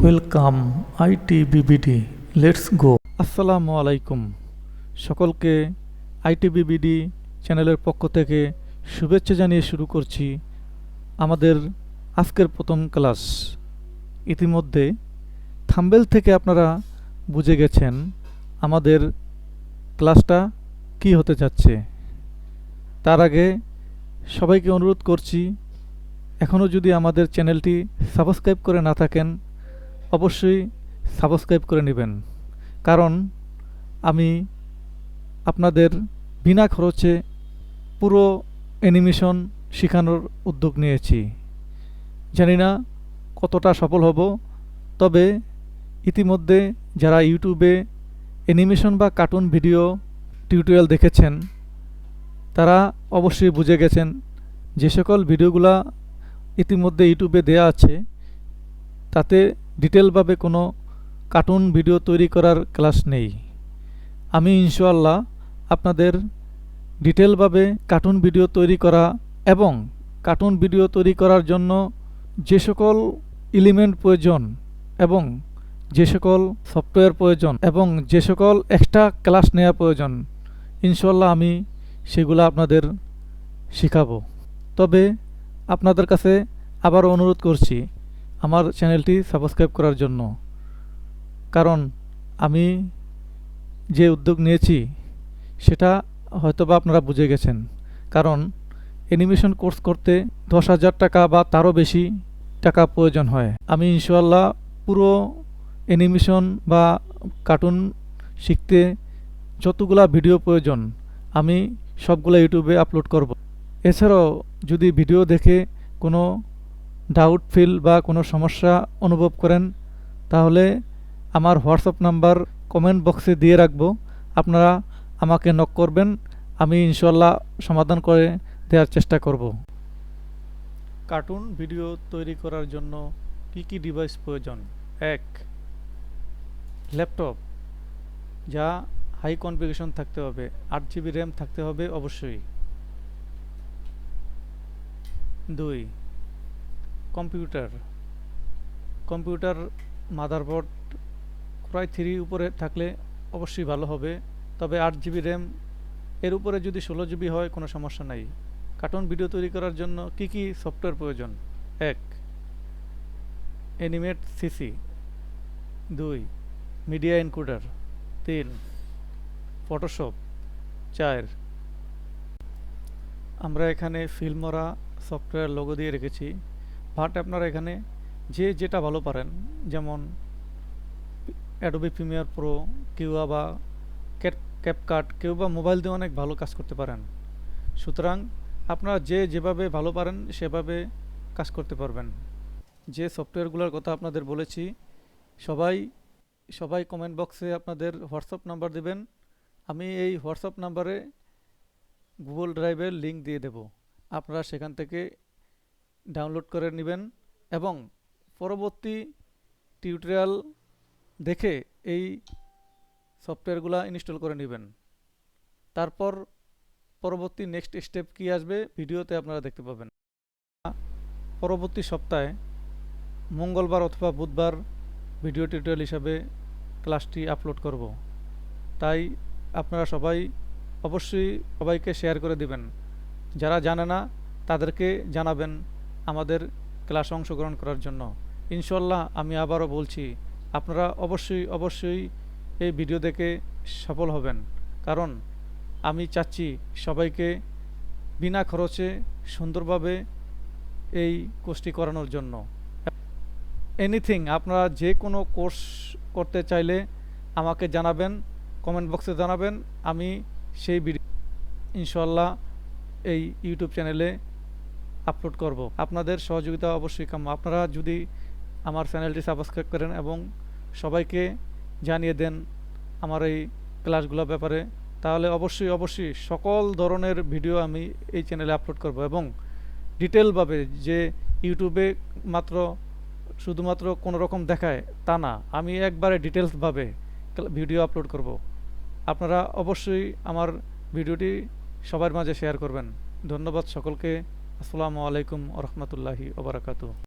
Welcome আইটিবিবিডি, let's go. আসসালামু আলাইকুম, সকলকে আইটিবিবিডি চ্যানেলের পক্ষ থেকে শুভেচ্ছা জানিয়ে শুরু করছি আমাদের আজকের প্রথম ক্লাস। ইতিমধ্যে থাম্বেল থেকে আপনারা বুঝে গেছেন আমাদের ক্লাসটা কি হতে যাচ্ছে। তার আগে সবাইকে অনুরোধ করছি, এখনও যদি আমাদের চ্যানেলটি সাবস্ক্রাইব করে না থাকেন অবশ্যই সাবস্ক্রাইব করে নেবেন, কারণ আমি আপনাদের বিনা খরচে পুরো অ্যানিমেশন শেখানোর উদ্যোগ নিয়েছি। জানি না কতটা সফল হব, তবে ইতিমধ্যে যারা ইউটিউবে অ্যানিমেশন বা কার্টুন ভিডিও টিউটোরিয়াল দেখেছেন তারা অবশ্যই বুঝে গেছেন যে সকল ভিডিওগুলা ইতিমধ্যে ইউটিউবে দেয়া আছে তাতে ডিটেলভাবে কোনো কার্টুন ভিডিও তৈরি করার ক্লাস নেই। আমি ইনশাআল্লাহ আপনাদের ডিটেলভাবে কার্টুন ভিডিও তৈরি করা এবং কার্টুন ভিডিও তৈরি করার জন্য যে সকল এলিমেন্ট প্রয়োজন এবং যে সকল সফটওয়্যার প্রয়োজন এবং যে সকল এক্সট্রা ক্লাস নেওয়া প্রয়োজন ইনশাআল্লাহ আমি সেগুলো আপনাদের শেখাবো। তবে আপনাদের কাছে আবারও অনুরোধ করছি আমার চ্যানেলটি সাবস্ক্রাইব করার জন্য, কারণ আমি যে উদ্যোগ নিয়েছি সেটা হয়তোবা আপনারা বুঝে গেছেন। কারণ অ্যানিমেশন কোর্স করতে 10,000 টাকা বা তারও বেশি টাকা প্রয়োজন হয়। আমি ইনশাআল্লাহ পুরো অ্যানিমেশন বা কার্টুন শিখতে যতগুলা ভিডিও প্রয়োজন আমি সবগুলো ইউটিউবে আপলোড করব। এছাড়াও যদি ভিডিও দেখে কোনো ডাউট ফিল বা কোনো সমস্যা অনুভব করেন তাহলে আমার হোয়াটসঅ্যাপ নাম্বার কমেন্ট বক্সে দিয়ে রাখবো, আপনারা আমাকে নক করবেন, আমি ইনশাআল্লাহ সমাধান করে দেওয়ার চেষ্টা করব। কার্টুন ভিডিও তৈরি করার জন্য কি কি ডিভাইস প্রয়োজন? 1. ল্যাপটপ, যা হাই কনফিগারেশন থাকতে হবে, 8 GB র্যাম থাকতে হবে অবশ্যই। 2. কম্পিউটার মাদারবোর্ড Core i3 উপরে থাকলে অবশ্যই ভালো হবে, তবে 8 GB র্যাম এর উপরে যদি 16 GB হয় কোনো সমস্যা নাই। কার্টুন ভিডিও তৈরি করার জন্য কি কি সফটওয়্যার প্রয়োজন? 1. Animate CC. 2. Media encoder. 3. Photoshop. 4. আমরা এখানে ফিল্মরা সফটওয়্যার লোগো দিয়ে রেখেছি, বাট আপনারা এখানে যে যেটা ভালো পারেন, যেমন অ্যাডোবি প্রিমিয়ার প্রো, কেউ বা ক্যাপকাট, কেউ বা মোবাইল দিয়ে অনেক ভালো কাজ করতে পারেন। সুতরাং আপনারা যে যেভাবে ভালো পারেন সেভাবে কাজ করতে পারবেন। যে সফটওয়্যারগুলোর কথা আপনাদের বলেছি সবাই কমেন্ট বক্সে আপনাদের হোয়াটসঅ্যাপ নাম্বার দিবেন, আমি এই হোয়াটসঅ্যাপ নাম্বারে গুগল ড্রাইভের লিঙ্ক দিয়ে দেব, আপনারা সেখান থেকে ডাউনলোড করে নেবেন এবং পরবর্তী টিউটোরিয়াল দেখে এই সফটওয়্যারগুলো ইনস্টল করে নেবেন। তারপর পরবর্তী নেক্সট স্টেপ কি আসবে ভিডিওতে আপনারা দেখতে পাবেন। পরবর্তী সপ্তাহে মঙ্গলবার অথবা বুধবার ভিডিও টিউটোরিয়াল হিসাবে ক্লাসটি আপলোড করব, তাই আপনারা অবশ্যই সবাইকে শেয়ার করে দিবেন। যারা জানে না তাদেরকে জানাবেন আমাদের ক্লাসে অংশগ্রহণ করার জন্য। ইনশাআল্লাহ আমি আবারও বলছি, আপনারা অবশ্যই এই ভিডিও দেখে সফল হবেন, কারণ আমি চাচ্ছি সবাইকে বিনা খরচে সুন্দরভাবে এই কোর্সটি করানোর জন্য। এনিথিং, আপনারা যে কোনো কোর্স করতে চাইলে আমাকে জানাবেন, কমেন্ট বক্সে জানাবেন, আমি সেই ভিডিও ইনশাআল্লাহ এই ইউটিউব চ্যানেলে আপলোড করব। আপনাদের সহযোগিতা অবশ্যই কাম্য। আপনারা যদি আমার চ্যানেলটি সাবস্ক্রাইব করেন এবং সবাইকে জানিয়ে দেন আমার এই ক্লাসগুলোর ব্যাপারে, তাহলে অবশ্যই সকল ধরনের ভিডিও আমি এই চ্যানেলে আপলোড করব এবং ডিটেলভাবে, যে ইউটিউবে শুধুমাত্র কোনো রকম দেখায় তা না, আমি একবারে ডিটেলসভাবে ভিডিও আপলোড করব। আপনারা অবশ্যই আমার ভিডিওটি সবার মাঝে শেয়ার করবেন। ধন্যবাদ সকলকে। আসসালামু আলাইকুম ওয়া রাহমাতুল্লাহি ওয়া বারাকাতুহু।